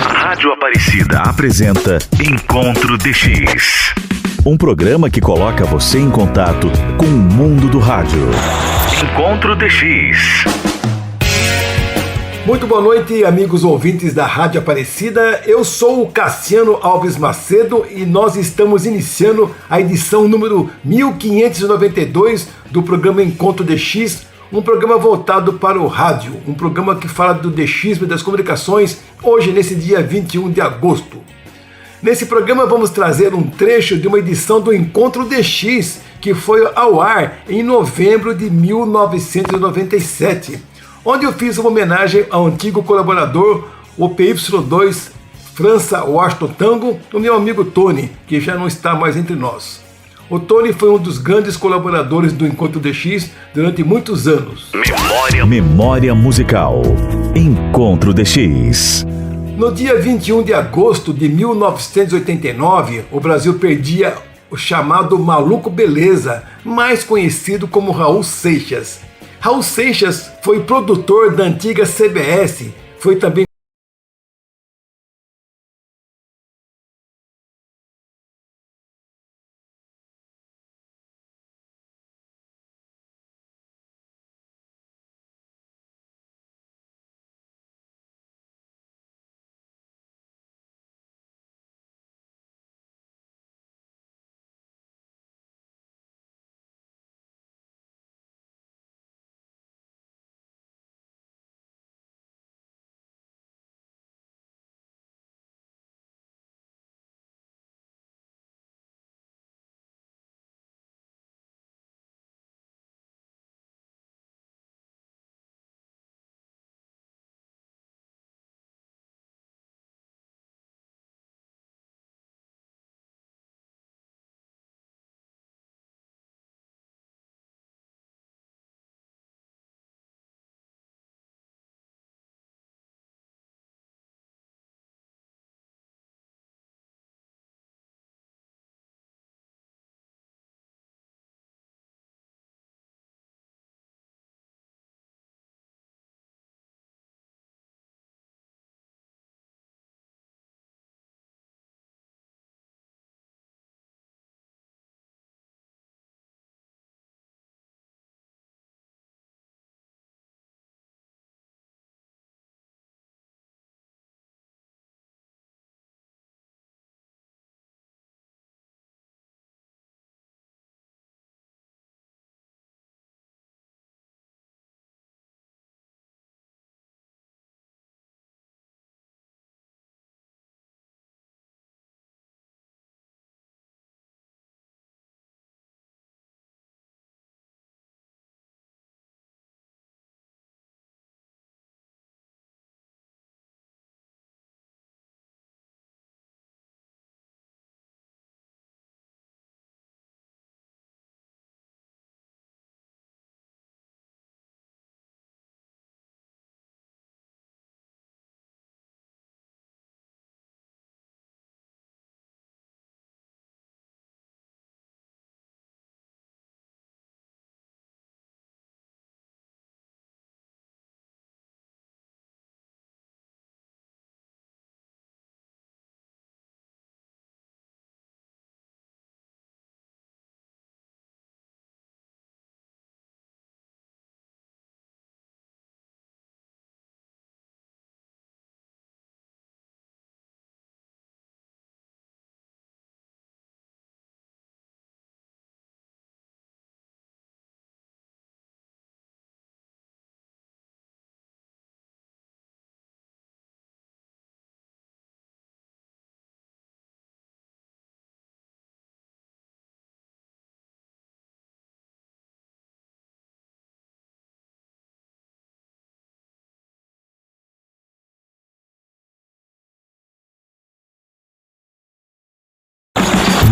Rádio Aparecida apresenta Encontro DX. Um programa que coloca você em contato com o mundo do rádio. Encontro DX. Muito boa noite, amigos ouvintes da Rádio Aparecida. Eu sou o Cassiano Alves Macedo e nós estamos iniciando a edição número 1592 do programa Encontro DX, um programa voltado para o rádio, um programa que fala do DX e das comunicações, hoje nesse dia 21 de agosto. Nesse programa vamos trazer um trecho de uma edição do Encontro DX, que foi ao ar em novembro de 1997, onde eu fiz uma homenagem ao antigo colaborador, o PY2 França Washington Tango, o meu amigo Tony, que já não está mais entre nós. O Tony foi um dos grandes colaboradores do Encontro DX durante muitos anos. Memória musical. Encontro DX. No dia 21 de agosto de 1989, o Brasil perdia o chamado Maluco Beleza, mais conhecido como Raul Seixas. Raul Seixas foi produtor da antiga CBS, foi também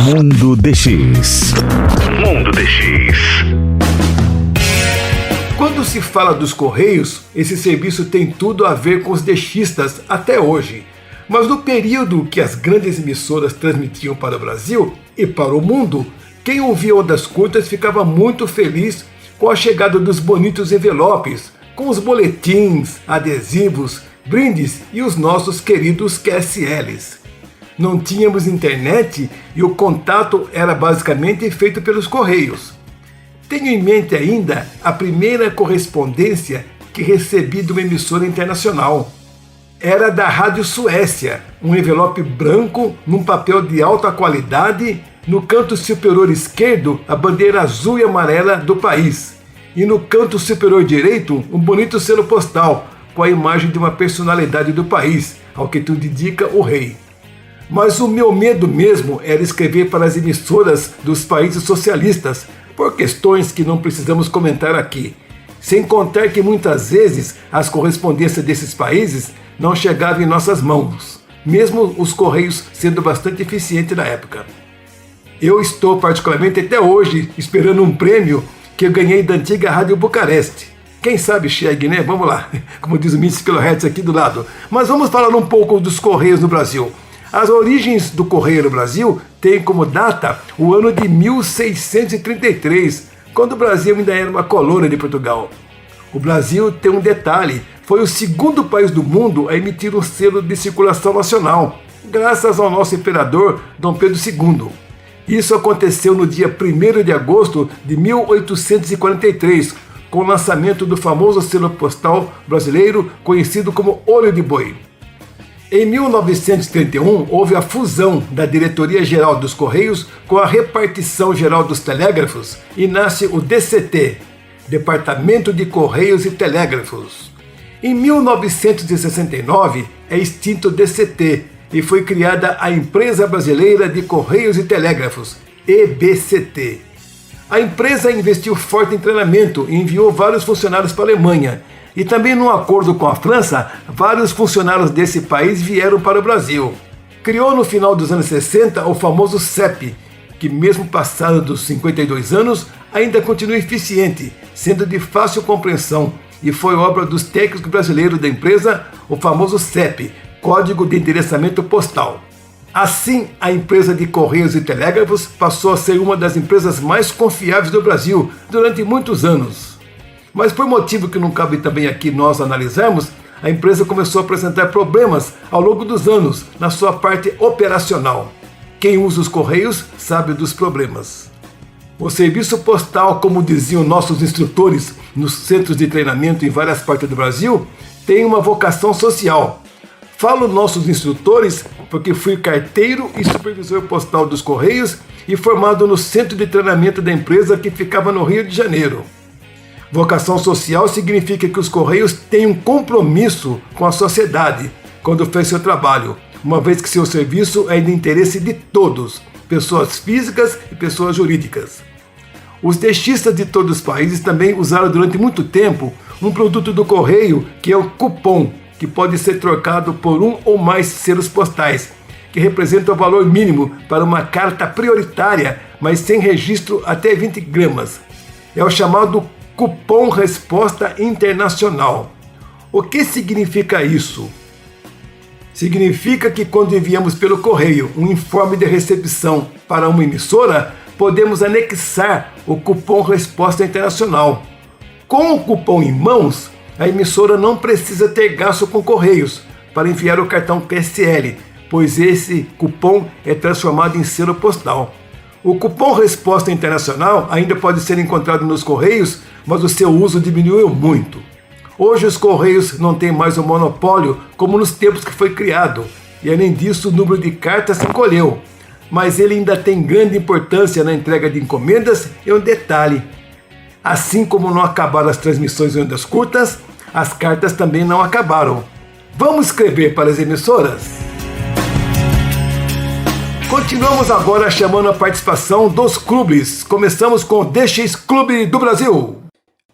Mundo DX. Mundo DX. Quando se fala dos Correios, esse serviço tem tudo a ver com os DXistas até hoje. Mas no período que as grandes emissoras transmitiam para o Brasil e para o mundo, quem ouvia Ondas Curtas ficava muito feliz com a chegada dos bonitos envelopes, com os boletins, adesivos, brindes e os nossos queridos QSLs. Não tínhamos internet e o contato era basicamente feito pelos correios. Tenho em mente ainda a primeira correspondência que recebi de uma emissora internacional. Era da Rádio Suécia, um envelope branco num papel de alta qualidade, no canto superior esquerdo a bandeira azul e amarela do país, e no canto superior direito um bonito selo postal com a imagem de uma personalidade do país, ao que tudo indica o rei. Mas o meu medo mesmo era escrever para as emissoras dos países socialistas, por questões que não precisamos comentar aqui, sem contar que muitas vezes as correspondências desses países não chegavam em nossas mãos, mesmo os correios sendo bastante eficientes na época. Eu estou particularmente até hoje esperando um prêmio que eu ganhei da antiga Rádio Bucareste. Quem sabe chegue, né? Vamos lá, como diz o Miss Kilohertz aqui do lado. Mas vamos falar um pouco dos correios no Brasil. As origens do correio no Brasil têm como data o ano de 1633, quando o Brasil ainda era uma colônia de Portugal. O Brasil tem um detalhe, foi o segundo país do mundo a emitir um selo de circulação nacional, graças ao nosso imperador Dom Pedro II. Isso aconteceu no dia 1º de agosto de 1843, com o lançamento do famoso selo postal brasileiro conhecido como Olho de Boi. Em 1931, houve a fusão da Diretoria-Geral dos Correios com a Repartição Geral dos Telégrafos e nasce o DCT, Departamento de Correios e Telégrafos. Em 1969, é extinto o DCT e foi criada a Empresa Brasileira de Correios e Telégrafos, EBCT. A empresa investiu forte em treinamento e enviou vários funcionários para a Alemanha. E também, num acordo com a França, vários funcionários desse país vieram para o Brasil. Criou no final dos anos 60 o famoso CEP, que mesmo passado dos 52 anos, ainda continua eficiente, sendo de fácil compreensão, e foi obra dos técnicos brasileiros da empresa, o famoso CEP, Código de Endereçamento Postal. Assim, a empresa de Correios e Telégrafos passou a ser uma das empresas mais confiáveis do Brasil durante muitos anos. Mas por motivo que não cabe também aqui nós analisarmos, a empresa começou a apresentar problemas ao longo dos anos na sua parte operacional. Quem usa os Correios sabe dos problemas. O serviço postal, como diziam nossos instrutores nos centros de treinamento em várias partes do Brasil, tem uma vocação social. Falo nossos instrutores porque fui carteiro e supervisor postal dos Correios e formado no centro de treinamento da empresa que ficava no Rio de Janeiro. Vocação social significa que os Correios têm um compromisso com a sociedade quando faz seu trabalho, uma vez que seu serviço é de interesse de todos, pessoas físicas e pessoas jurídicas. Os DXistas de todos os países também usaram durante muito tempo um produto do Correio que é o cupom, que pode ser trocado por um ou mais selos postais, que representa o valor mínimo para uma carta prioritária, mas sem registro até 20 gramas. É o chamado Cupom Resposta Internacional. O que significa isso? Significa que quando enviamos pelo correio um informe de recepção para uma emissora, podemos anexar o Cupom Resposta Internacional. Com o cupom em mãos, a emissora não precisa ter gasto com correios para enviar o cartão QSL, pois esse cupom é transformado em selo postal. O cupom Resposta Internacional ainda pode ser encontrado nos Correios, mas o seu uso diminuiu muito. Hoje os Correios não têm mais um monopólio como nos tempos que foi criado, e além disso o número de cartas se encolheu. Mas ele ainda tem grande importância na entrega de encomendas e um detalhe. Assim como não acabaram as transmissões em ondas curtas, as cartas também não acabaram. Vamos escrever para as emissoras? Continuamos agora chamando a participação dos clubes. Começamos com o DX Clube do Brasil.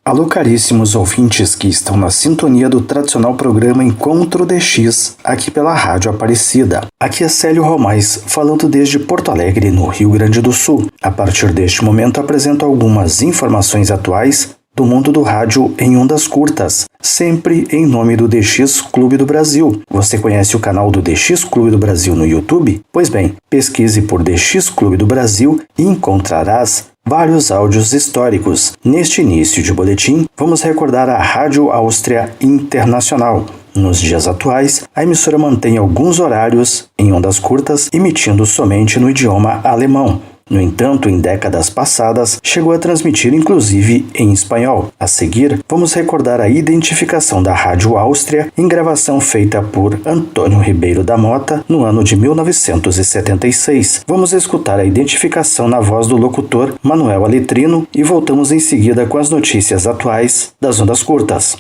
Alô, caríssimos ouvintes que estão na sintonia do tradicional programa Encontro DX, aqui pela Rádio Aparecida. Aqui é Célio Romais, falando desde Porto Alegre, no Rio Grande do Sul. A partir deste momento apresento algumas informações atuais do mundo do rádio em ondas curtas, sempre em nome do DX Clube do Brasil. Você conhece o canal do DX Clube do Brasil no YouTube? Pois bem, pesquise por DX Clube do Brasil e encontrarás vários áudios históricos. Neste início de boletim, vamos recordar a Rádio Áustria Internacional. Nos dias atuais, a emissora mantém alguns horários em ondas curtas, emitindo somente no idioma alemão. No entanto, em décadas passadas, chegou a transmitir inclusive em espanhol. A seguir, vamos recordar a identificação da Rádio Áustria em gravação feita por Antônio Ribeiro da Mota no ano de 1976. Vamos escutar a identificação na voz do locutor Manuel Aletrino e voltamos em seguida com as notícias atuais das ondas curtas.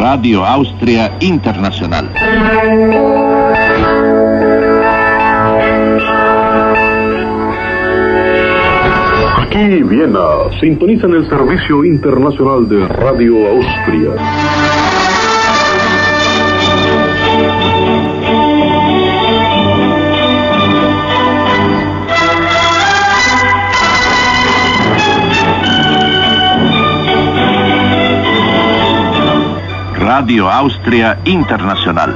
Radio Austria Internacional. Aquí Viena, sintonizan el servicio internacional de Radio Austria. Radio Austria Internacional.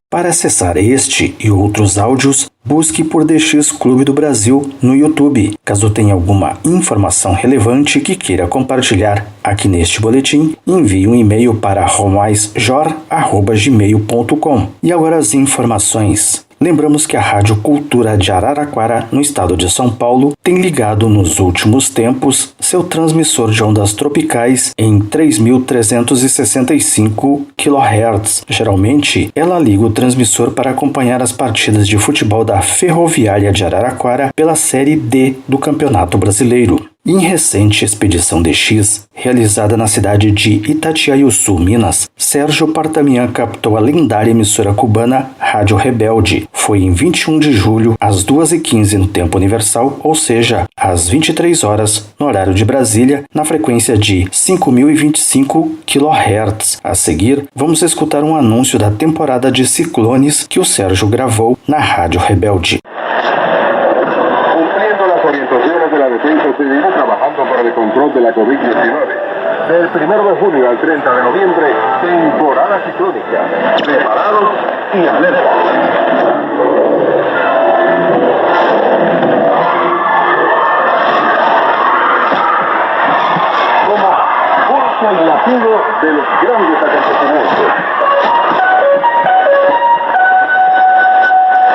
Para acessar este e outros áudios, busque por DX Clube do Brasil no YouTube. Caso tenha alguma informação relevante que queira compartilhar aqui neste boletim, envie um e-mail para romaisjor@gmail.com. E agora as informações. Lembramos que a Rádio Cultura de Araraquara, no estado de São Paulo, tem ligado nos últimos tempos seu transmissor de ondas tropicais em 3.365 kHz. Geralmente, ela liga o transmissor para acompanhar as partidas de futebol da Ferroviária de Araraquara pela Série D do Campeonato Brasileiro. Em recente expedição DX, realizada na cidade de Itatiaiuçu, Minas, Sérgio Partamian captou a lendária emissora cubana Rádio Rebelde. Foi em 21 de julho, às 2h15 no tempo universal, ou seja, às 23 horas no horário de Brasília, na frequência de 5.025 kHz. A seguir, vamos escutar um anúncio da temporada de ciclones que o Sérgio gravou na Rádio Rebelde. Seguimos trabajando para el control de la COVID-19. Del 1 de junio al 30 de noviembre, temporada ciclónica. Preparados y alerta. Como pulso y latido de los grandes acontecimientos.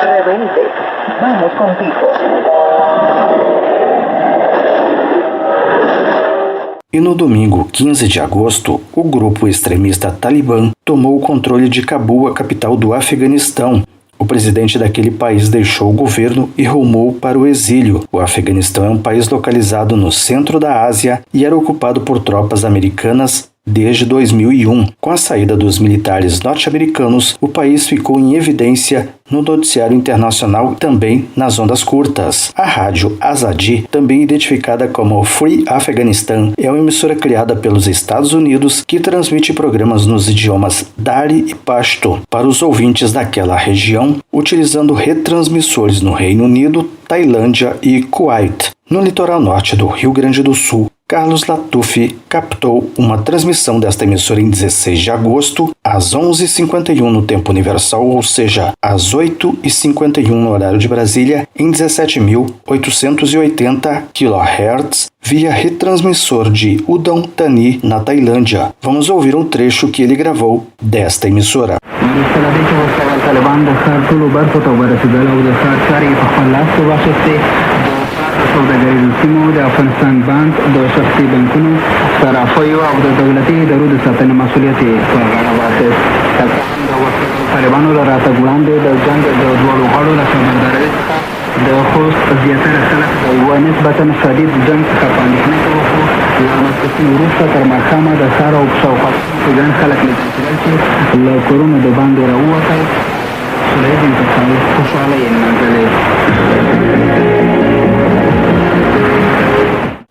Rebelde, vamos contigo. E no domingo 15 de agosto, o grupo extremista Talibã tomou o controle de Cabul, a capital do Afeganistão. O presidente daquele país deixou o governo e rumou para o exílio. O Afeganistão é um país localizado no centro da Ásia e era ocupado por tropas americanas desde 2001. Com a saída dos militares norte-americanos, o país ficou em evidência no noticiário internacional e também nas ondas curtas. A rádio Azadi, também identificada como Free Afghanistan, é uma emissora criada pelos Estados Unidos que transmite programas nos idiomas Dari e Pashto para os ouvintes daquela região, utilizando retransmissores no Reino Unido, Tailândia e Kuwait. No litoral norte do Rio Grande do Sul, Carlos Latuf captou uma transmissão desta emissora em 16 de agosto, às 11h51 no tempo universal, ou seja, às 8h51 no horário de Brasília, em 17.880 kHz, via retransmissor de Udon Thani, na Tailândia. Vamos ouvir um trecho que ele gravou desta emissora. سوداګریز سیمو د افغانستان بانک د شخصي بانکونو صرافیو او د دولتي ادارو د ساتنې مسؤلیت یې په غاړه واخیست. د طالبانو له راتګ وړاندې د جنګ د دواړو غړو له خبردارۍ څخه د خوست زیاتره خلک د یوه نسبتا شدید جنګ څخه په اندېښنه کې وو. له ماسپښین وروسته تر ماښامه د ښار او شاوخوا کې ګڼ خلک لیدل کېدل چې له کورونو د باندې راووتل. سوله ییز انتقال خوشحالۍ یې نمانځلې.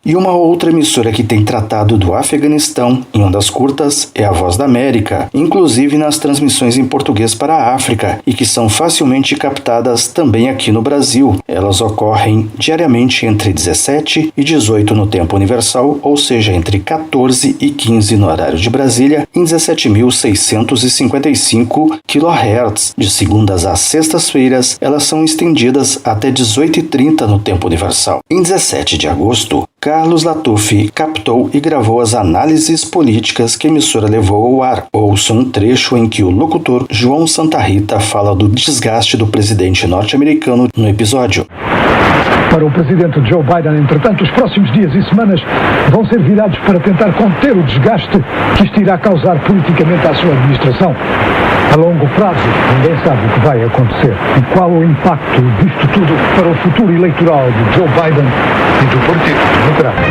E uma outra emissora que tem tratado do Afeganistão em ondas curtas é a Voz da América, inclusive nas transmissões em português para a África, e que são facilmente captadas também aqui no Brasil. Elas ocorrem diariamente entre 17 e 18 no tempo universal, ou seja, entre 14 e 15 no horário de Brasília, em 17.655 kHz. De segundas a sextas-feiras, elas são estendidas até 18h30 no tempo universal. Em 17 de agosto, Carlos Latuf captou e gravou as análises políticas que a emissora levou ao ar. Ouça um trecho em que o locutor João Santa Rita fala do desgaste do presidente norte-americano no episódio. Para o presidente Joe Biden, entretanto, os próximos dias e semanas vão ser virados para tentar conter o desgaste que isto irá causar politicamente à sua administração. A longo prazo, ninguém sabe o que vai acontecer e qual o impacto disto tudo para o futuro eleitoral de Joe Biden e do Partido Democrata.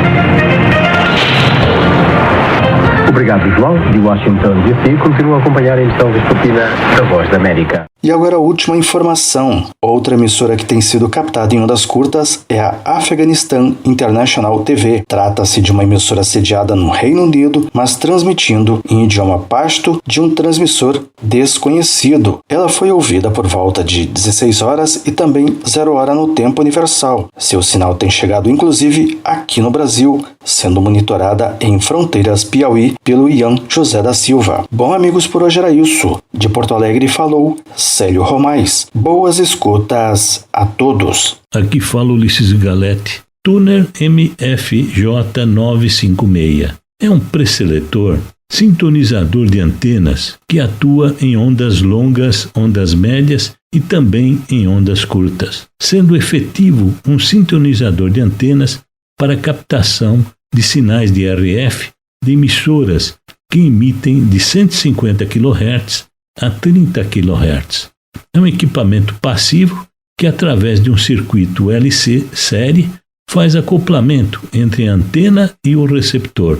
Obrigado, João. De Washington DC, continua a acompanhar a emissão vespertina da Voz da América. E agora a última informação. Outra emissora que tem sido captada em ondas curtas é a Afghanistan International TV. Trata-se de uma emissora sediada no Reino Unido, mas transmitindo em idioma pashto de um transmissor desconhecido. Ela foi ouvida por volta de 16 horas e também 0 hora no tempo universal. Seu sinal tem chegado inclusive aqui no Brasil, sendo monitorada em Fronteiras, Piauí, pelo Ian José da Silva. Bom, amigos, por hoje era isso. De Porto Alegre falou Célio Romais. Boas escutas a todos. Aqui fala Ulisses Galete. Tuner MFJ956. É um preseletor, sintonizador de antenas que atua em ondas longas, ondas médias e também em ondas curtas, sendo efetivo um sintonizador de antenas para captação de sinais de RF de emissoras que emitem de 150 kHz a 30 kHz. É um equipamento passivo que, através de um circuito LC série, faz acoplamento entre a antena e o receptor.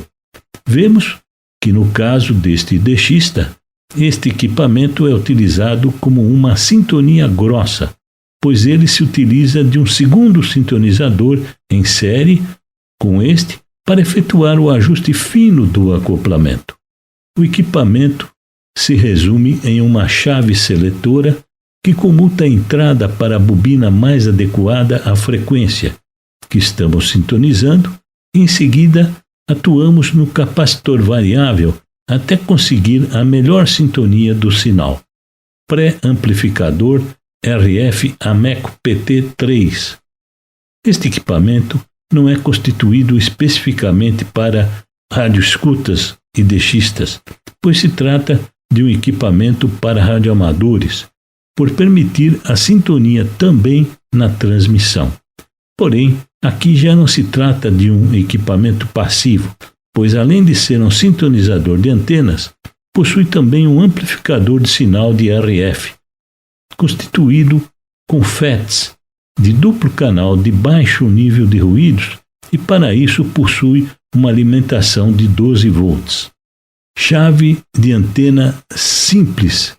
Vemos que, no caso deste DXista, este equipamento é utilizado como uma sintonia grossa, pois ele se utiliza de um segundo sintonizador em série com este para efetuar o ajuste fino do acoplamento. O equipamento se resume em uma chave seletora que comuta a entrada para a bobina mais adequada à frequência que estamos sintonizando e, em seguida, atuamos no capacitor variável até conseguir a melhor sintonia do sinal. Pré-amplificador RF Ameco PT3. Este equipamento não é constituído especificamente para radioescutas e DXistas, pois se trata de um equipamento para radioamadores, por permitir a sintonia também na transmissão. Porém, aqui já não se trata de um equipamento passivo, pois além de ser um sintonizador de antenas, possui também um amplificador de sinal de RF, constituído com FETs de duplo canal de baixo nível de ruídos e para isso possui uma alimentação de 12 volts. Chave de antena simples,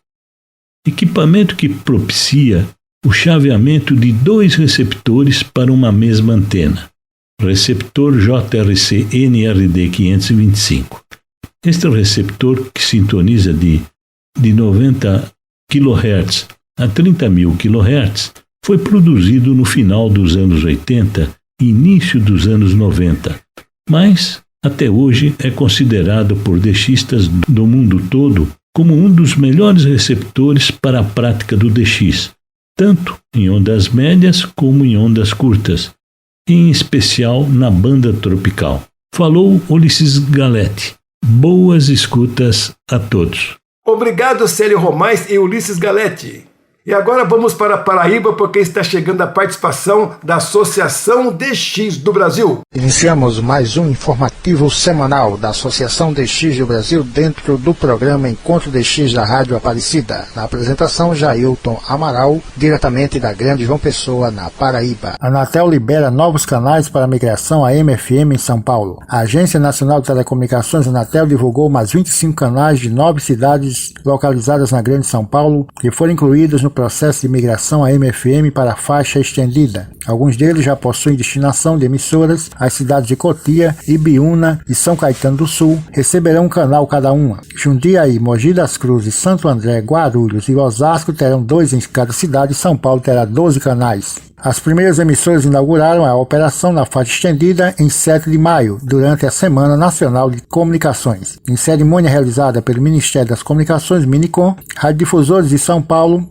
equipamento que propicia o chaveamento de 2 receptores para uma mesma antena. Receptor JRC NRD 525. Este receptor, que sintoniza de 90 kHz a 30.000 kHz, foi produzido no final dos anos 80 e início dos anos 90, mas até hoje é considerado por DXistas do mundo todo como um dos melhores receptores para a prática do DX, tanto em ondas médias como em ondas curtas, em especial na banda tropical. Falou Ulisses Galete. Boas escutas a todos. Obrigado, Célio Romais e Ulisses Galete. E agora vamos para Paraíba, porque está chegando a participação da Associação DX do Brasil. Iniciamos mais um informativo semanal da Associação DX do Brasil dentro do programa Encontro DX da Rádio Aparecida. Na apresentação, Jailton Amaral, diretamente da Grande João Pessoa, na Paraíba. A Anatel libera novos canais para migração a AM/FM em São Paulo. A Agência Nacional de Telecomunicações, Anatel, divulgou mais 25 canais de 9 cidades localizadas na Grande São Paulo, que foram incluídos no processo de migração AM/FM para a faixa estendida. Alguns deles já possuem destinação de emissoras. As cidades de Cotia, Ibiúna e São Caetano do Sul receberão um canal cada uma. Jundiaí, Mogi das Cruzes, Santo André, Guarulhos e Osasco terão 2 em cada cidade e São Paulo terá 12 canais. As primeiras emissoras inauguraram a operação na faixa estendida em 7 de maio, durante a Semana Nacional de Comunicações. Em cerimônia realizada pelo Ministério das Comunicações, Minicom, radiodifusores de São Paulo,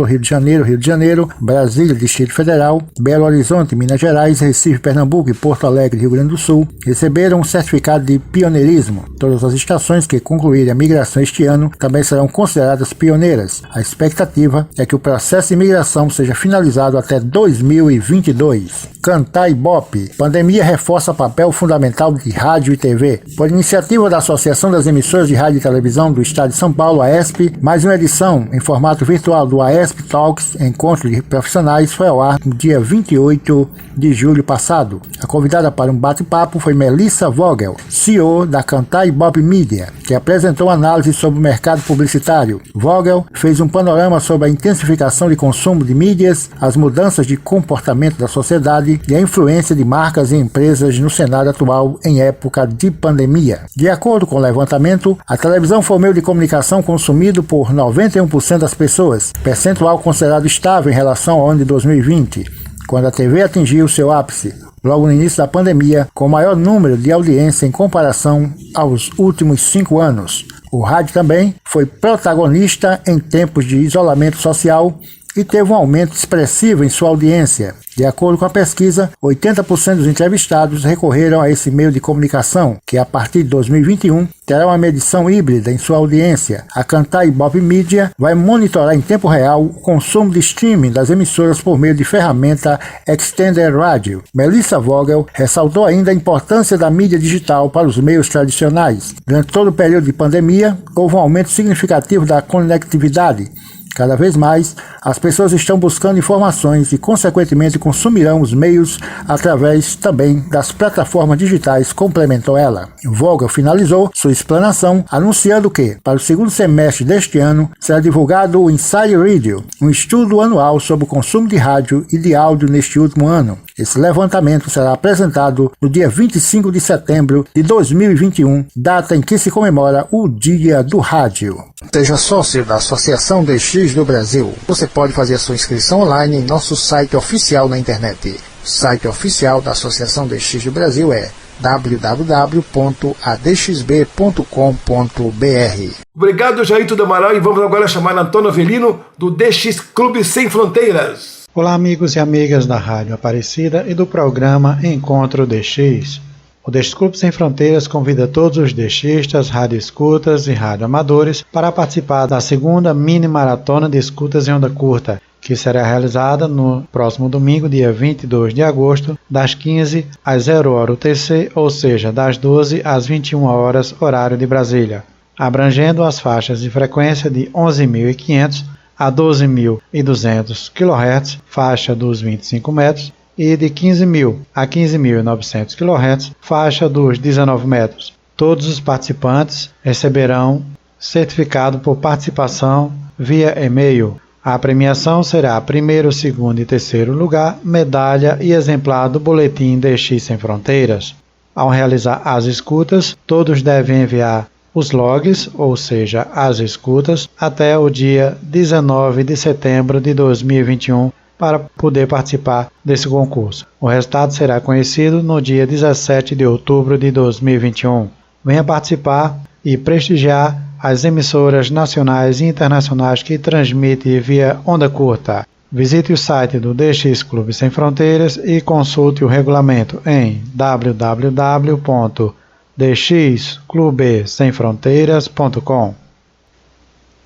Rio de Janeiro, Brasília, Distrito Federal, Belo Horizonte, Minas Gerais, Recife, Pernambuco e Porto Alegre, Rio Grande do Sul, receberam um certificado de pioneirismo. Todas as estações que concluírem a migração este ano também serão consideradas pioneiras. A expectativa é que o processo de migração seja finalizado até 2022. Cantar Ibope. Pandemia reforça papel fundamental de rádio e TV. Por iniciativa da Associação das Emissoras de Rádio e Televisão do Estado de São Paulo, AESP, mais uma edição em formato virtual do AESP Talks, Encontro de Profissionais, foi ao ar no dia 28 de julho passado. A convidada para um bate-papo foi Melissa Vogel, CEO da Cantar Ibope Media, que apresentou análise sobre o mercado publicitário. Vogel fez um panorama sobre a intensificação de consumo de mídias, as mudanças de comportamento da sociedade e a influência de marcas e empresas no cenário atual em época de pandemia. De acordo com o levantamento, a televisão foi o meio de comunicação consumido por 91% das pessoas, percentual considerado estável em relação ao ano de 2020, quando a TV atingiu seu ápice, logo no início da pandemia, com o maior número de audiência em comparação aos últimos 5 anos. O rádio também foi protagonista em tempos de isolamento social e teve um aumento expressivo em sua audiência. De acordo com a pesquisa, 80% dos entrevistados recorreram a esse meio de comunicação, que a partir de 2021 terá uma medição híbrida em sua audiência. A Cantar Ibope Media vai monitorar em tempo real o consumo de streaming das emissoras por meio de ferramenta Extended Radio. Melissa Vogel ressaltou ainda a importância da mídia digital para os meios tradicionais. Durante todo o período de pandemia, houve um aumento significativo da conectividade. Cada vez mais, as pessoas estão buscando informações e, consequentemente, consumirão os meios através também das plataformas digitais, complementou ela. Vogel finalizou sua explanação anunciando que, para o segundo semestre deste ano, será divulgado o Inside Radio, um estudo anual sobre o consumo de rádio e de áudio neste último ano. Esse levantamento será apresentado no dia 25 de setembro de 2021, data em que se comemora o Dia do Rádio. Seja sócio da Associação DX do Brasil. Você pode fazer a sua inscrição online em nosso site oficial na internet. O site oficial da Associação DX do Brasil é www.adxb.com.br. Obrigado, Jailton Amaral, e vamos agora chamar Antônio Avelino, do DX Clube Sem Fronteiras. Olá, amigos e amigas da Rádio Aparecida e do programa Encontro DX. O DX Clube Sem Fronteiras convida todos os DXistas, radioescutas e radioamadores para participar da segunda mini maratona de escutas em onda curta, que será realizada no próximo domingo, dia 22 de agosto, das 15 às 0 horas UTC, ou seja, das 12 às 21 horas, horário de Brasília, abrangendo as faixas de frequência de 11.500 a 12.200 kHz, faixa dos 25 metros, e de 15.000 a 15.900 kHz, faixa dos 19 metros. Todos os participantes receberão certificado por participação via e-mail. A premiação será primeiro, segundo e terceiro lugar, medalha e exemplar do boletim DX Sem Fronteiras. Ao realizar as escutas, todos devem enviar os logs, ou seja, as escutas, até o dia 19 de setembro de 2021, para poder participar desse concurso. O resultado será conhecido no dia 17 de outubro de 2021. Venha participar e prestigiar as emissoras nacionais e internacionais que transmitem via onda curta. Visite o site do DX Clube Sem Fronteiras e consulte o regulamento em www.dxclubesemfronteiras.com.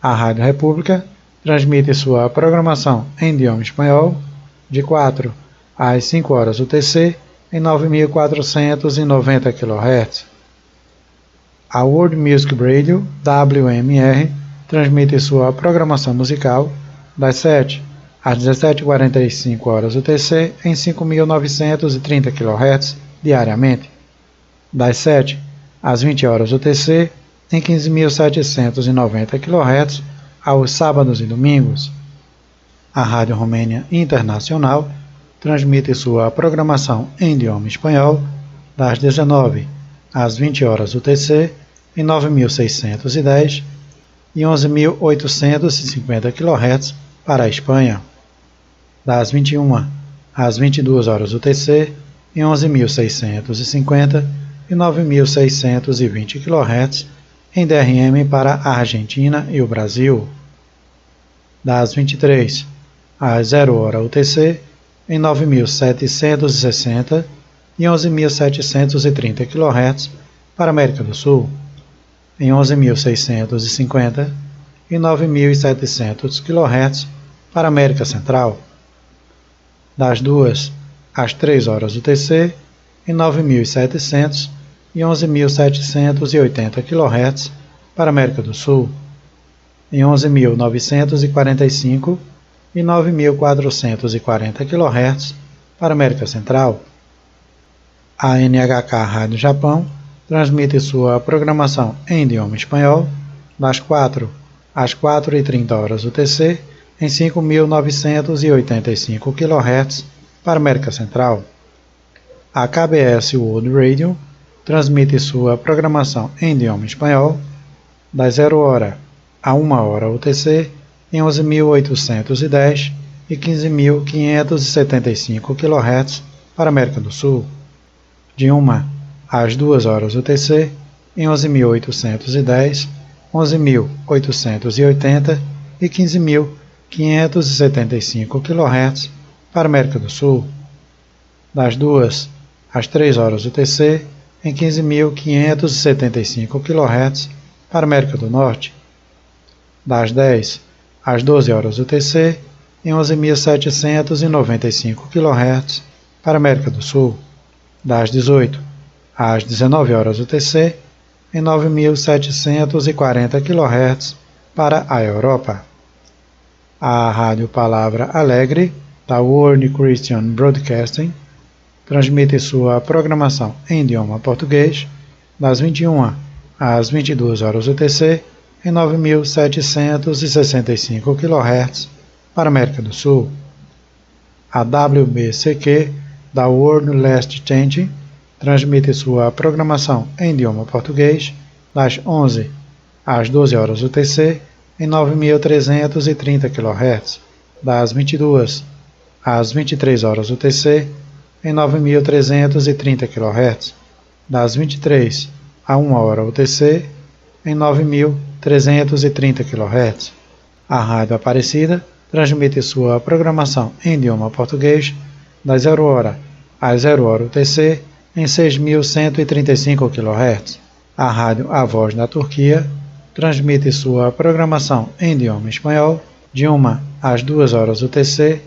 A Rádio República transmite sua programação em idioma espanhol de 4 às 5 horas UTC em 9.490 kHz. A World Music Radio, WMR, transmite sua programação musical das 7 às 17h45 horas UTC em 5.930 kHz diariamente. Das 7 às 20 horas UTC em 15.790 kHz aos sábados e domingos. A Rádio Romênia Internacional transmite sua programação em idioma espanhol das 19 às 20 horas UTC em 9.610 e 11.850 kHz para a Espanha. Das 21 às 22 horas UTC em 11.650 e 9.620 kHz em DRM para a Argentina e o Brasil. Das 23 às 0 hora UTC em 9.760 e 11.730 kHz para a América do Sul, em 11.650 e 9.700 kHz para a América Central. Das 2 às 3 horas UTC em 9.700 e 11.780 kHz para a América do Sul, em 11.945 e 9.440 kHz para a América Central. A NHK Rádio Japão transmite sua programação em idioma espanhol das 4 às 4h30 horas UTC em 5.985 kHz para a América Central. A KBS World Radio transmite sua programação em idioma espanhol das 0 hora a 1 hora UTC em 11.810 e 15.575 kHz para a América do Sul, de 1 às 2 horas UTC em 11.810, 11.880 e 15.575 kHz para a América do Sul, das 2 às 3 horas UTC em 15.575 kHz para a América do Norte, das 10 às 12 horas UTC em 11.795 kHz para a América do Sul, das 18 às 19 horas UTC em 9.740 kHz para a Europa. A Rádio Palavra Alegre, da World Christian Broadcasting, transmite sua programação em idioma português das 21 às 22 horas UTC em 9.765 kHz para a América do Sul. A WBCQ, da World Last Change, transmite sua programação em idioma português das 11 às 12 horas UTC em 9.330 kHz, das 22 às 23 horas UTC em 9.330 kHz, das 23 a 1 hora UTC em 9.330 kHz. A Rádio Aparecida transmite sua programação em idioma português das 0 hora às 0 hora UTC em 6.135 kHz. A Rádio A Voz da Turquia transmite sua programação em idioma espanhol de 1 às 2 horas UTC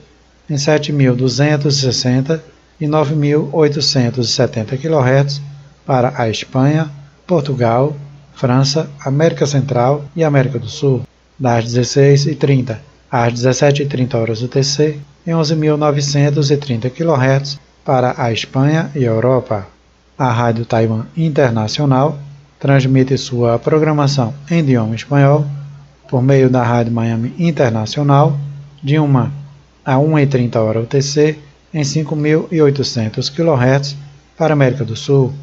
em 7.260 e 9.870 kHz para a Espanha, Portugal, França, América Central e América do Sul, das 16h30 às 17h30 horas UTC em 11.930 kHz para a Espanha e a Europa. A Rádio Taiwan Internacional transmite sua programação em idioma espanhol por meio da Rádio Miami Internacional de 1 a 1h30 hora UTC em 5.800 kHz para a América do Sul,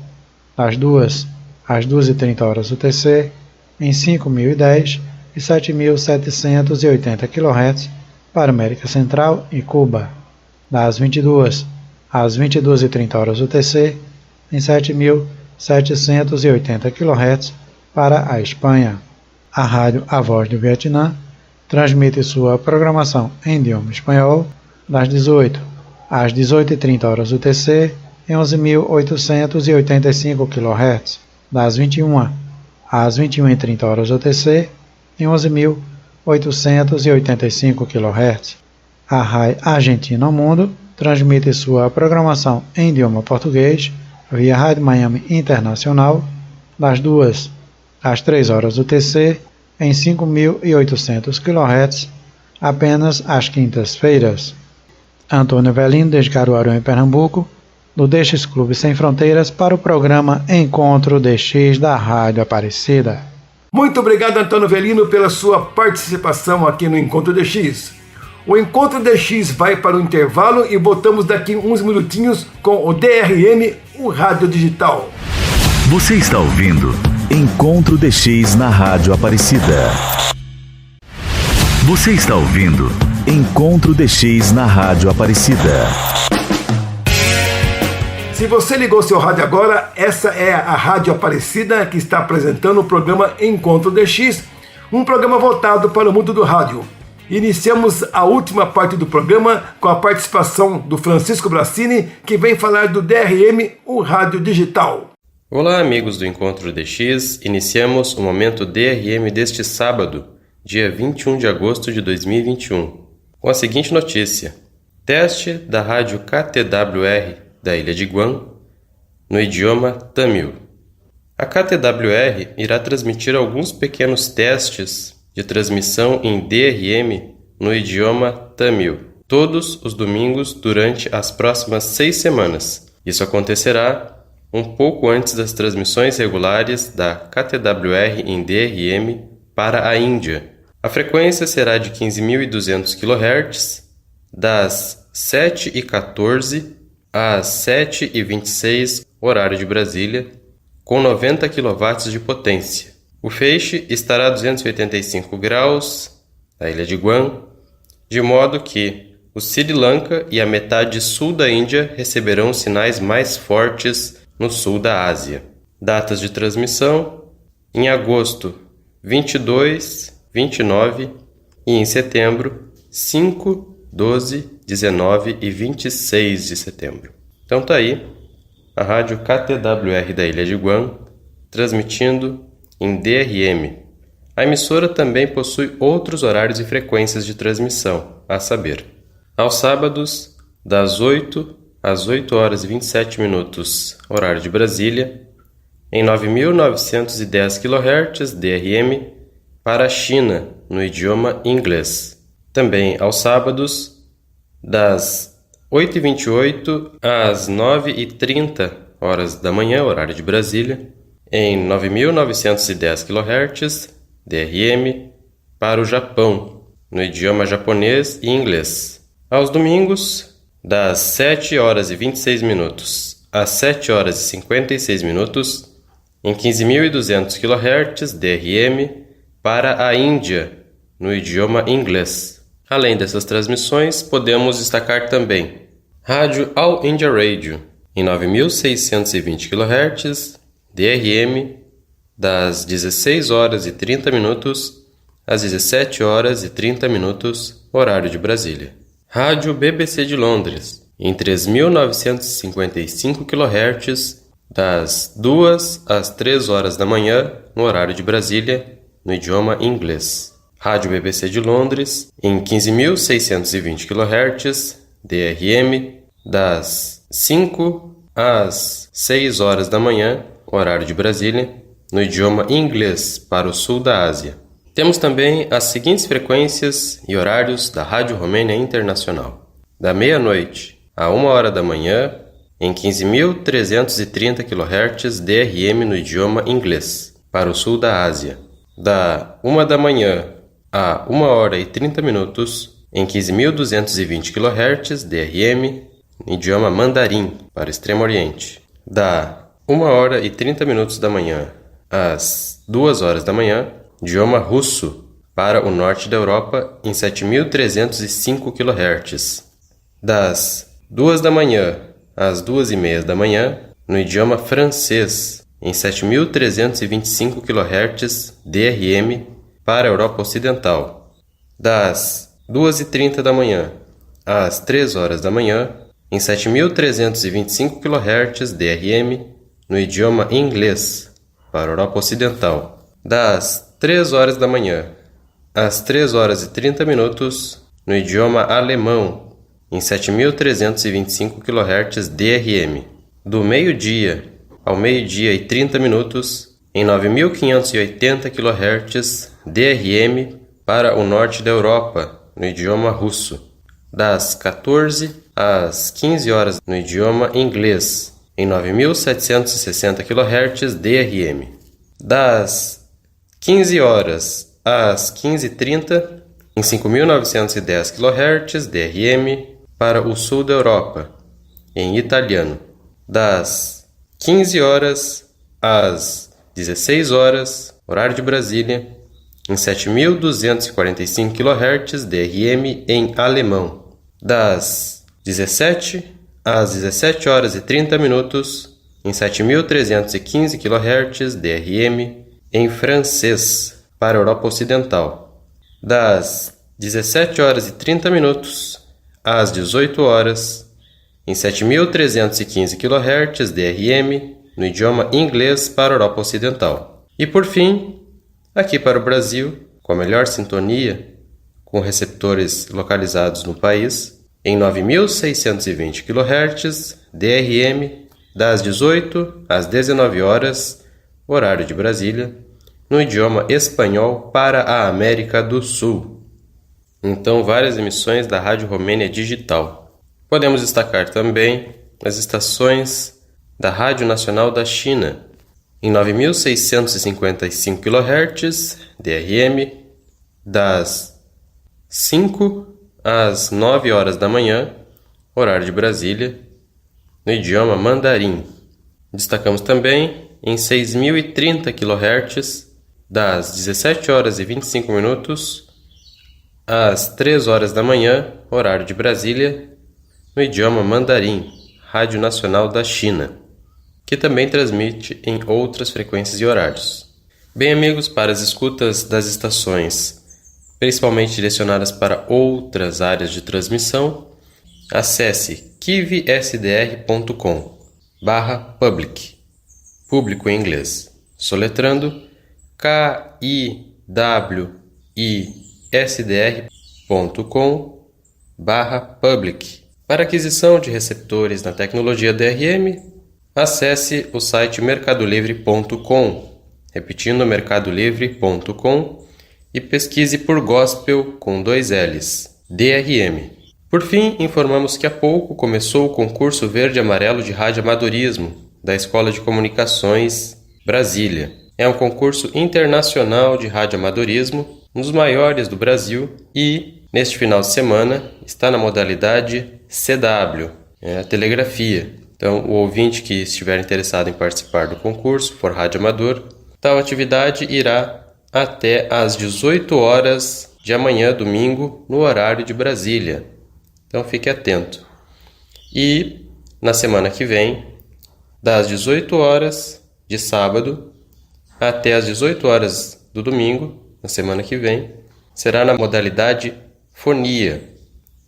das 2 às 2h30 horas UTC em 5.010 e 7.780 kHz para a América Central e Cuba, das 22 às 22h30 horas UTC em 7.780 kHz para a Espanha. A Rádio A Voz do Vietnã transmite sua programação em idioma espanhol das 18 às 18h30 horas UTC em 11.885 kHz, das 21 às 21h30 horas UTC em 11.885 kHz. A RAI Argentina ao Mundo transmite sua programação em idioma português via Rádio Miami Internacional das 2 às 3 horas UTC em 5.800 kHz apenas às quintas-feiras. Antônio Velino, desde Caruaru, em Pernambuco, do DX Clube Sem Fronteiras, para o programa Encontro DX da Rádio Aparecida. Muito obrigado, Antônio Velino, pela sua participação aqui no Encontro DX. O Encontro DX vai para o intervalo e voltamos daqui uns minutinhos com o DRM, o Rádio Digital. Você está ouvindo Encontro DX na Rádio Aparecida. Você está ouvindo Encontro DX na Rádio Aparecida. Se você ligou seu rádio agora, essa é a Rádio Aparecida que está apresentando o programa Encontro DX, um programa voltado para o mundo do rádio. Iniciamos a última parte do programa com a participação do Francisco Bracini, que vem falar do DRM, o Rádio Digital. Olá, amigos do Encontro DX. Iniciamos o momento DRM deste sábado, dia 21 de agosto de 2021, com a seguinte notícia: teste da rádio KTWR da Ilha de Guam no idioma Tamil. A KTWR irá transmitir alguns pequenos testes de transmissão em DRM no idioma Tamil, todos os domingos durante as próximas 6 semanas. Isso acontecerá um pouco antes das transmissões regulares da KTWR em DRM para a Índia. A frequência será de 15.200 kHz, das 7h14 às 7h26, horário de Brasília, com 90 kW de potência. O feixe estará a 285 graus da Ilha de Guam, de modo que o Sri Lanka e a metade sul da Índia receberão sinais mais fortes no sul da Ásia. Datas de transmissão: em agosto, 22, 29 e em setembro, 5, 12, 19 e 26 de setembro. Então tá aí a rádio KTWR da Ilha de Guam transmitindo em DRM. A emissora também possui outros horários e frequências de transmissão, a saber: aos sábados, das 8 às 8 horas e 27 minutos, horário de Brasília, em 9.910 kHz DRM para a China, no idioma inglês. Também aos sábados, das 8h28 às 9h30 horas da manhã, horário de Brasília, em 9.910 kHz DRM para o Japão, no idioma japonês e inglês. Aos domingos, das 7 horas e 26 minutos às 7 horas e 56 minutos, em 15.200 kHz DRM para a Índia, no idioma inglês. Além dessas transmissões, podemos destacar também Rádio All India Radio, em 9.620 kHz DRM, das 16 horas e 30 minutos às 17 horas e 30 minutos, horário de Brasília. Rádio BBC de Londres, em 3.955 kHz, das 2 às 3 horas da manhã, no horário de Brasília, no idioma inglês. Rádio BBC de Londres, em 15.620 kHz, DRM, das 5 às 6 horas da manhã, horário de Brasília, no idioma inglês para o sul da Ásia. Temos também as seguintes frequências e horários da Rádio Romênia Internacional: da meia-noite a 1 hora da manhã, em 15.330 kHz DRM no idioma inglês, para o sul da Ásia. Da 1 da manhã a 1 hora e 30 minutos, em 15.220 kHz DRM no idioma mandarim, para o Extremo Oriente. Da 1 hora e 30 minutos da manhã às 2 horas da manhã, idioma russo, para o norte da Europa, em 7.305 kHz. Das 2 da manhã às 2h30 da manhã, no idioma francês, em 7.325 kHz DRM para a Europa Ocidental. Das 2h30 da manhã às 3 horas da manhã, em 7.325 kHz DRM no idioma inglês para a Europa Ocidental. Das 3 horas da manhã às 3 horas e 30 minutos no idioma alemão, em 7.325 kHz DRM. Do meio-dia ao meio-dia e 30 minutos, em 9.580 kHz DRM para o norte da Europa, no idioma russo. Das 14 às 15 horas no idioma inglês, em 9.760 kHz DRM. Das 15 horas às 15h30, em em 5.910 kHz DRM para o sul da Europa, em italiano, das 15 horas às 16 horas, horário de Brasília, em 7.245 kHz DRM em alemão, das 17 às 17 horas e 30 minutos, em 7.315 kHz DRM em francês para a Europa Ocidental, das 17 horas e 30 minutos às 18 horas, em 7.315 kHz DRM no idioma inglês para a Europa Ocidental. E por fim, aqui para o Brasil, com a melhor sintonia, com receptores localizados no país, em 9.620 kHz DRM das 18 às 19 horas, horário de Brasília, no idioma espanhol para a América do Sul. Então, várias emissões da Rádio Romênia Digital. Podemos destacar também as estações da Rádio Nacional da China, em 9.655 kHz DRM, das 5 às 9 horas da manhã, horário de Brasília, no idioma mandarim. Destacamos também em 6.030 kHz, das 17 horas e 25 minutos às 3 horas da manhã, horário de Brasília, no idioma mandarim, Rádio Nacional da China, que também transmite em outras frequências e horários. Bem, amigos, para as escutas das estações, principalmente direcionadas para outras áreas de transmissão, acesse kivsdr.com/public, público em inglês, soletrando kiwisdr.com/public. Para aquisição de receptores na tecnologia DRM, acesse o site mercadolivre.com, repetindo mercadolivre.com, e pesquise por Gospel com 2 L's, DRM. Por fim, informamos que há pouco começou o concurso Verde e Amarelo de Radioamadorismo da Escola de Comunicações Brasília. É um concurso internacional de radioamadorismo, um dos maiores do Brasil, e neste final de semana está na modalidade CW, a telegrafia. Então, o ouvinte que estiver interessado em participar do concurso, for radioamador, tal atividade irá até às 18 horas de amanhã, domingo, no horário de Brasília. Então, fique atento. E na semana que vem, das 18 horas de sábado até às 18 horas do domingo, na semana que vem, será na modalidade fonia,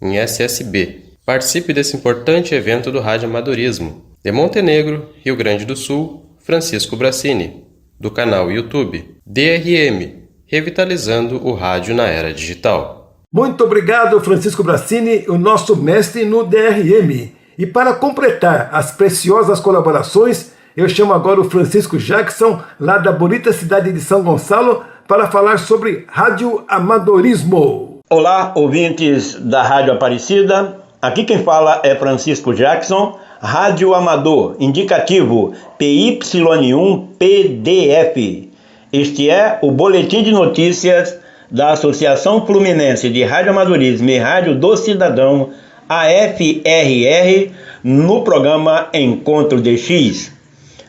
em SSB. Participe desse importante evento do radioamadorismo. De Montenegro, Rio Grande do Sul, Francisco Brassini, do canal YouTube DRM, revitalizando o rádio na era digital. Muito obrigado, Francisco Brassini, o nosso mestre no DRM. E para completar as preciosas colaborações, eu chamo agora o Francisco Jackson, lá da bonita cidade de São Gonçalo, para falar sobre radioamadorismo. Olá, ouvintes da Rádio Aparecida. Aqui quem fala é Francisco Jackson, radioamador, indicativo PY1PDF. Este é o Boletim de Notícias da Associação Fluminense de Radioamadorismo e Rádio do Cidadão, AFRR, no programa Encontro DX.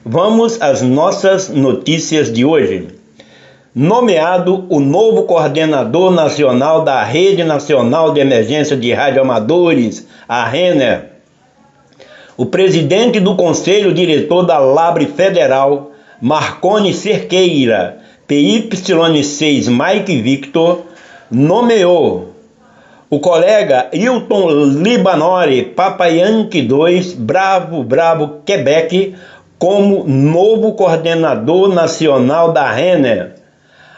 Vamos às nossas notícias de hoje. Nomeado o novo coordenador nacional da Rede Nacional de Emergência de Radioamadores, a RENER, o presidente do Conselho Diretor da Labre Federal, Marconi Cerqueira, PY6 Mike Victor, nomeou o colega Hilton Libanori, Papa Yankee 2, Bravo, Quebec, como novo coordenador nacional da RENER.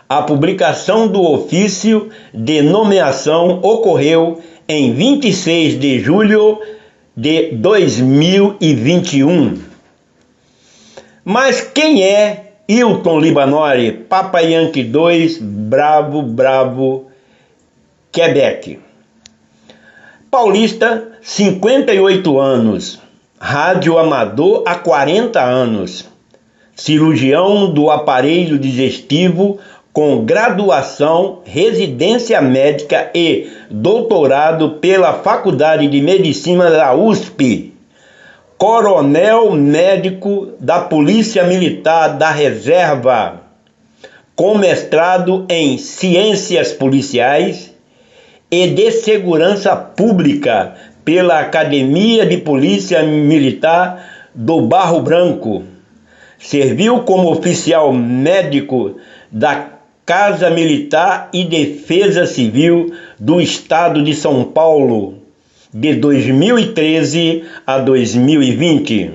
A publicação do ofício de nomeação ocorreu em 26 de julho de 2021. Mas quem é Hilton Libanori, Papa Yankee 2, Bravo, Quebec? Paulista, 58 anos, radioamador há 40 anos, cirurgião do aparelho digestivo com graduação, residência médica e doutorado pela Faculdade de Medicina da USP. Coronel médico da Polícia Militar da Reserva, com mestrado em Ciências Policiais e de Segurança Pública pela Academia de Polícia Militar do Barro Branco. Serviu como oficial médico da Casa Militar e Defesa Civil do Estado de São Paulo, de 2013 a 2020.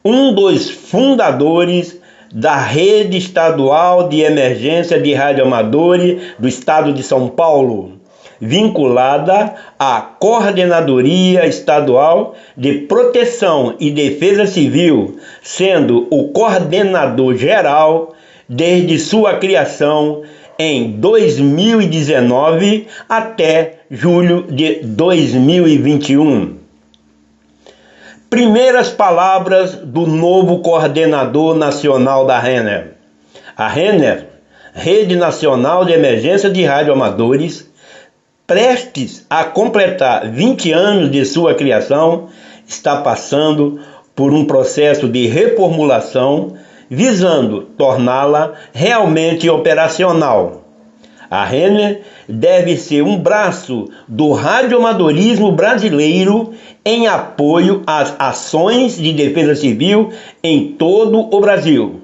Um dos fundadores da Rede Estadual de Emergência de Radioamadores do Estado de São Paulo, vinculada à Coordenadoria Estadual de Proteção e Defesa Civil, sendo o coordenador geral desde sua criação em 2019 até julho de 2021. Primeiras palavras do novo coordenador nacional da RENER. A RENER, Rede Nacional de Emergência de Radioamadores, prestes a completar 20 anos de sua criação, está passando por um processo de reformulação visando torná-la realmente operacional. A RENER deve ser um braço do radioamadorismo brasileiro em apoio às ações de defesa civil em todo o Brasil.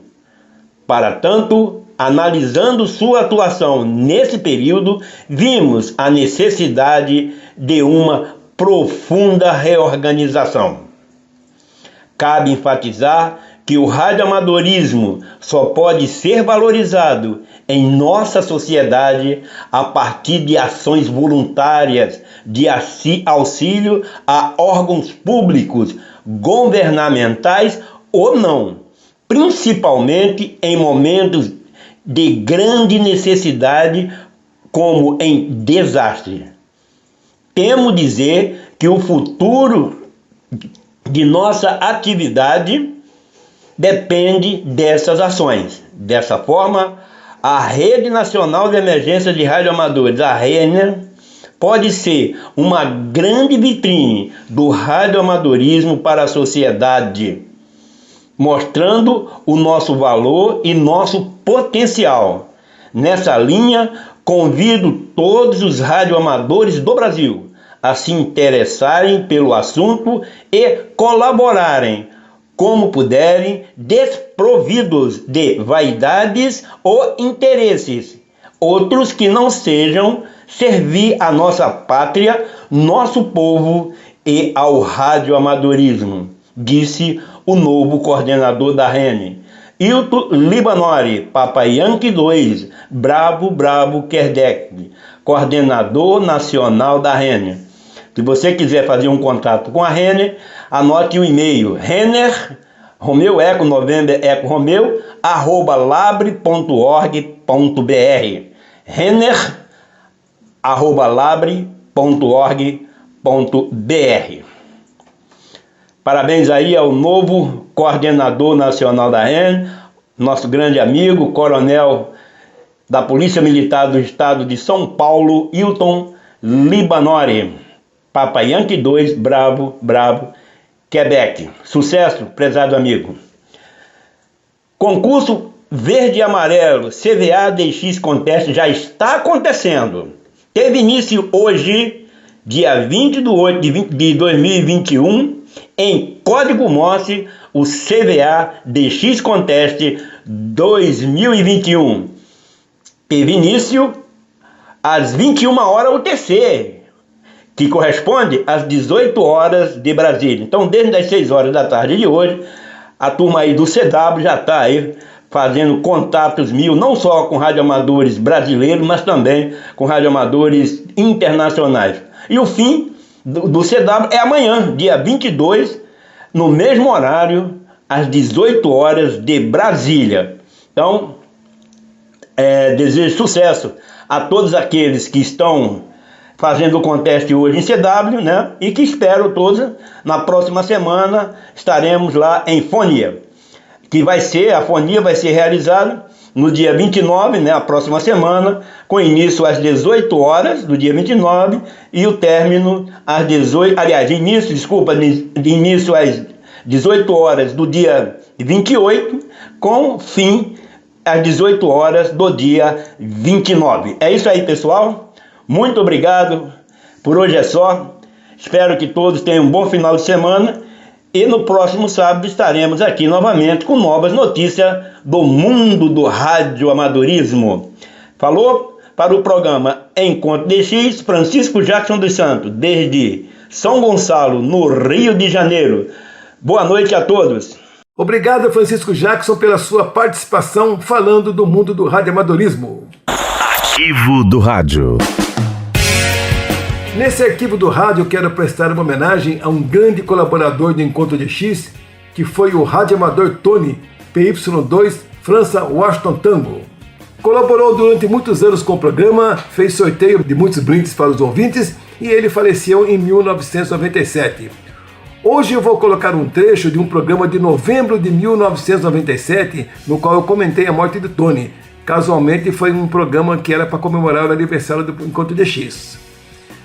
Para tanto, analisando sua atuação nesse período, vimos a necessidade de uma profunda reorganização. Cabe enfatizar que o radioamadorismo só pode ser valorizado em nossa sociedade a partir de ações voluntárias de auxílio a órgãos públicos, governamentais ou não, principalmente em momentos de grande necessidade, como em desastre. Temo dizer que o futuro de nossa atividade depende dessas ações. Dessa forma, a Rede Nacional de Emergência de Radioamadores, a RENER, pode ser uma grande vitrine do radioamadorismo para a sociedade, mostrando o nosso valor e nosso potencial. Nessa linha, convido todos os radioamadores do Brasil a se interessarem pelo assunto e colaborarem como puderem, desprovidos de vaidades ou interesses, outros que não sejam servir a nossa pátria, nosso povo e ao radioamadorismo, disse o novo coordenador da RENER, Hilton Libanori, Papa Yankee 2, Bravo Kerdec, coordenador nacional da RENER. Se você quiser fazer um contato com a RENER, anote o e-mail RENER, Romeu Eco, November Eco Romeu, @labre.org.br, RENER, @labre.org.br. Parabéns aí ao novo coordenador nacional da RENER, nosso grande amigo, coronel da Polícia Militar do Estado de São Paulo, Hilton Libanori. Papa Yankee 2, Bravo, Quebec. Sucesso, prezado amigo. Concurso Verde e Amarelo, CVA DX Contest, já está acontecendo. Teve início hoje, dia 20 de 8 de 2021, em Código Morse, o CVA DX Contest 2021. Teve início às 21 horas UTC, que corresponde às 18 horas de Brasília. Então, desde as 6 horas da tarde de hoje, a turma aí do CW já está aí fazendo contatos mil, não só com radioamadores brasileiros, mas também com radioamadores internacionais. E o fim do CW é amanhã, dia 22, no mesmo horário, às 18 horas de Brasília. Então, desejo sucesso a todos aqueles que estão fazendo o conteste hoje em CW, né? E que espero todos, na próxima semana estaremos lá em Fonia, a fonia vai ser realizada no dia 29, né, a próxima semana, com início às 18 horas do dia 29 e o término às 18, aliás, de início às 18 horas do dia 28, com fim às 18 horas do dia 29. É isso aí, pessoal. Muito obrigado. Por hoje é só. Espero que todos tenham um bom final de semana. E no próximo sábado estaremos aqui novamente com novas notícias do mundo do radioamadorismo. Falou para o programa Encontro DX, Francisco Jackson dos Santos, desde São Gonçalo, no Rio de Janeiro. Boa noite a todos. Obrigado, Francisco Jackson, pela sua participação falando do mundo do radioamadorismo. Arquivo do Rádio. Nesse arquivo do rádio, eu quero prestar uma homenagem a um grande colaborador do Encontro DX, que foi o radioamador Tony, PY2, França Washington Tango. Colaborou durante muitos anos com o programa, fez sorteio de muitos brindes para os ouvintes e ele faleceu em 1997. Hoje eu vou colocar um trecho de um programa de novembro de 1997, no qual eu comentei a morte de Tony. Casualmente foi um programa que era para comemorar o aniversário do Encontro DX.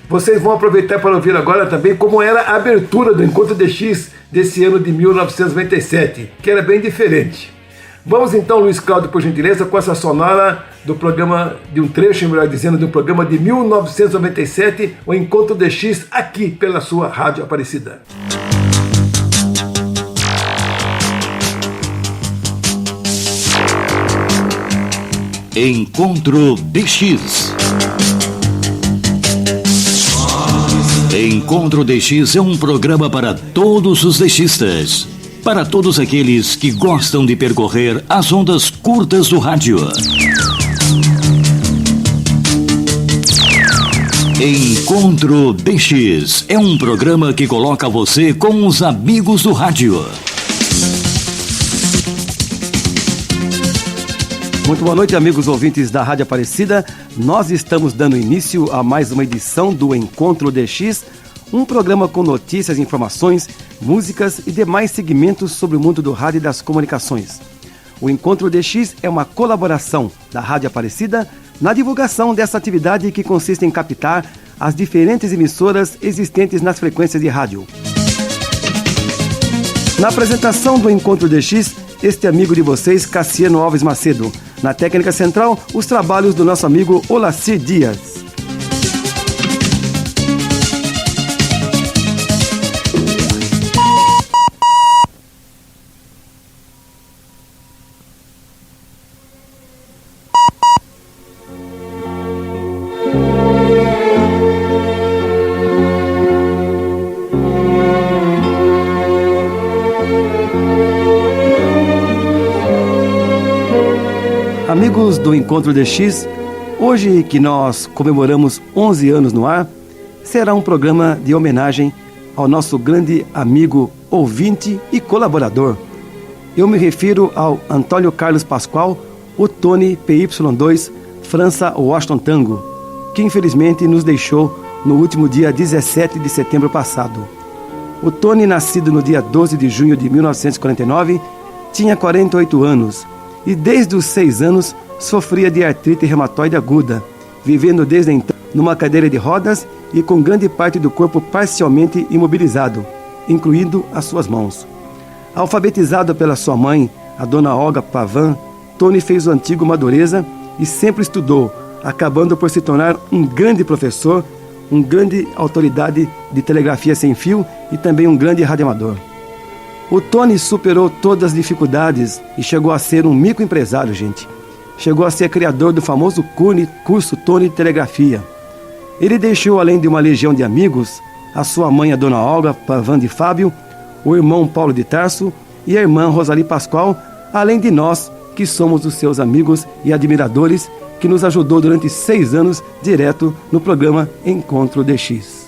Vocês vão aproveitar para ouvir agora também como era a abertura do Encontro DX desse ano de 1997, que era bem diferente. Vamos então, Luiz Cláudio, por gentileza, com essa sonora do programa, de um trecho, melhor dizendo, do programa de 1997, o Encontro DX, aqui pela sua Rádio Aparecida. Encontro DX. Encontro DX é um programa para todos os DXistas, para todos aqueles que gostam de percorrer as ondas curtas do rádio. Encontro DX é um programa que coloca você com os amigos do rádio. Muito boa noite, amigos ouvintes da Rádio Aparecida. Nós estamos dando início a mais uma edição do Encontro DX, um programa com notícias, informações, músicas e demais segmentos sobre o mundo do rádio e das comunicações. O Encontro DX é uma colaboração da Rádio Aparecida na divulgação dessa atividade que consiste em captar as diferentes emissoras existentes nas frequências de rádio. Na apresentação do Encontro DX, este amigo de vocês, Cassiano Alves Macedo. Na técnica central, os trabalhos do nosso amigo Olacir Dias. Amigos do Encontro DX, hoje que nós comemoramos 11 anos no ar, será um programa de homenagem ao nosso grande amigo, ouvinte e colaborador. Eu me refiro ao Antônio Carlos Pascoal, o Tony PY2 França Washington Tango, que infelizmente nos deixou no último dia 17 de setembro passado. O Tony, nascido no dia 12 de junho de 1949, tinha 48 anos e desde os 6 anos sofria de artrite reumatoide aguda, vivendo desde então numa cadeira de rodas e com grande parte do corpo parcialmente imobilizado, incluindo as suas mãos. Alfabetizado pela sua mãe, a dona Olga Pavan, Tony fez o antigo Madureza e sempre estudou, acabando por se tornar um grande professor, um grande autoridade de telegrafia sem fio e também um grande radioamador. O Tony superou todas as dificuldades e chegou a ser um microempresário, gente. Chegou a ser criador do famoso curso Tony de Telegrafia. Ele deixou, além de uma legião de amigos, a sua mãe, a dona Olga Pavan de Fábio, o irmão Paulo de Tarso e a irmã Rosali Pascoal, além de nós, que somos os seus amigos e admiradores, que nos ajudou durante 6 anos direto no programa Encontro DX.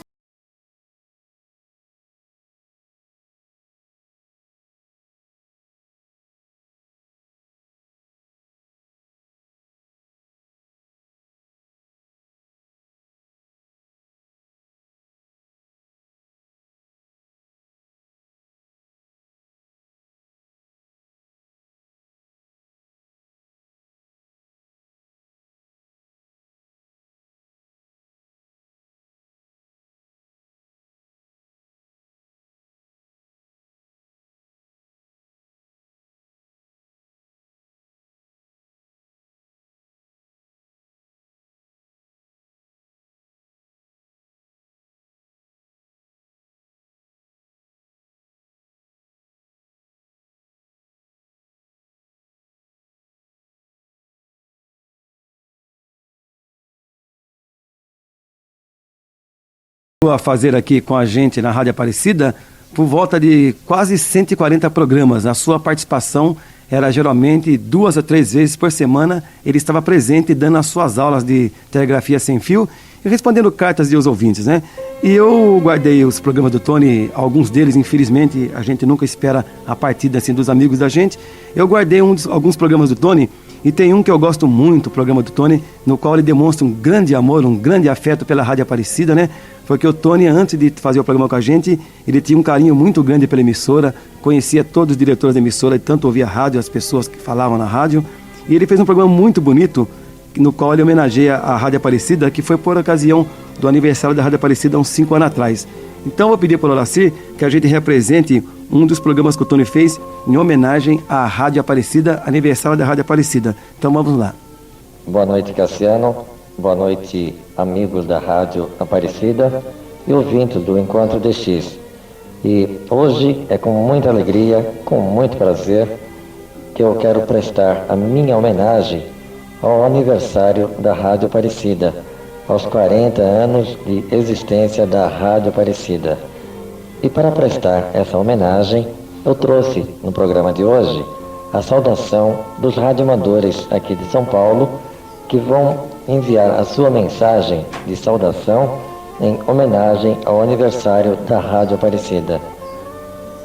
a fazer aqui com a gente na Rádio Aparecida por volta de quase 140 programas. A sua participação era geralmente 2 a 3 vezes por semana. Ele estava presente dando as suas aulas de telegrafia sem fio e respondendo cartas dos ouvintes, né? E eu guardei os programas do Tony, alguns deles, infelizmente, a gente nunca espera a partida assim, dos amigos da gente. Eu guardei alguns programas do Tony e tem um que eu gosto muito, o programa do Tony, no qual ele demonstra um grande amor, um grande afeto pela Rádio Aparecida, né? Porque o Tony, antes de fazer o programa com a gente, ele tinha um carinho muito grande pela emissora, conhecia todos os diretores da emissora e tanto ouvia a rádio, as pessoas que falavam na rádio. E ele fez um programa muito bonito, no qual ele homenageia a Rádio Aparecida, que foi por ocasião do aniversário da Rádio Aparecida há uns 5 anos atrás. Então eu vou pedir para o Olacir que a gente represente um dos programas que o Tony fez em homenagem à Rádio Aparecida, aniversário da Rádio Aparecida. Então vamos lá. Boa noite, Cassiano. Boa noite, amigos da Rádio Aparecida e ouvintes do Encontro DX. E hoje é com muita alegria, com muito prazer, que eu quero prestar a minha homenagem ao aniversário da Rádio Aparecida, aos 40 anos de existência da Rádio Aparecida. E para prestar essa homenagem, eu trouxe no programa de hoje a saudação dos radioamadores aqui de São Paulo, que vão enviar a sua mensagem de saudação em homenagem ao aniversário da Rádio Aparecida.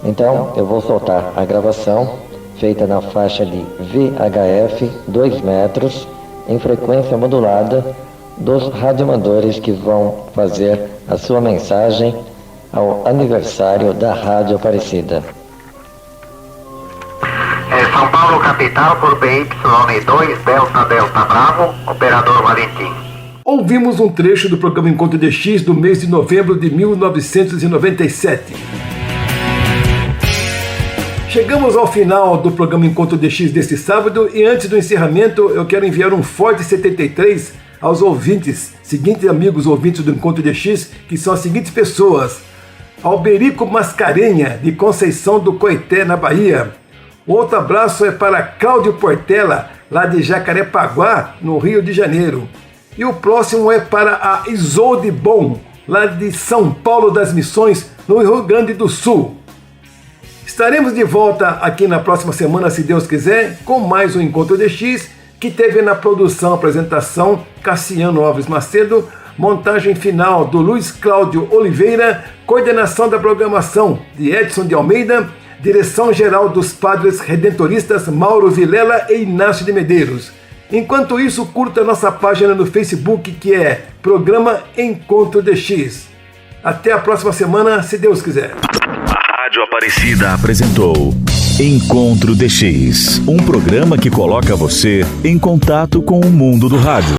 Então, eu vou soltar a gravação, feita na faixa de VHF 2 metros, em frequência modulada, dos radioamadores que vão fazer a sua mensagem ao aniversário da Rádio Aparecida. São Paulo capital por PY2 Delta Delta Bravo, operador Valentim. Ouvimos um trecho do programa Encontro DX do mês de novembro de 1997. Chegamos ao final do programa Encontro DX deste sábado e antes do encerramento eu quero enviar um forte 73 aos ouvintes, seguintes amigos ouvintes do Encontro DX, que são as seguintes pessoas: Alberico Mascarenha, de Conceição do Coité, na Bahia. Outro abraço é para Cláudio Portela, lá de Jacarepaguá, no Rio de Janeiro. E o próximo é para a Isolde Bom, lá de São Paulo das Missões, no Rio Grande do Sul. Estaremos de volta aqui na próxima semana, se Deus quiser, com mais um Encontro DX, que teve na produção, apresentação, Cassiano Alves Macedo, montagem final do Luiz Cláudio Oliveira, coordenação da programação de Edson de Almeida, direção-geral dos Padres Redentoristas Mauro Vilela e Inácio de Medeiros. Enquanto isso, curta nossa página no Facebook, que é Programa Encontro DX. Até a próxima semana, se Deus quiser. A Rádio Aparecida apresentou Encontro DX, um programa que coloca você em contato com o mundo do rádio.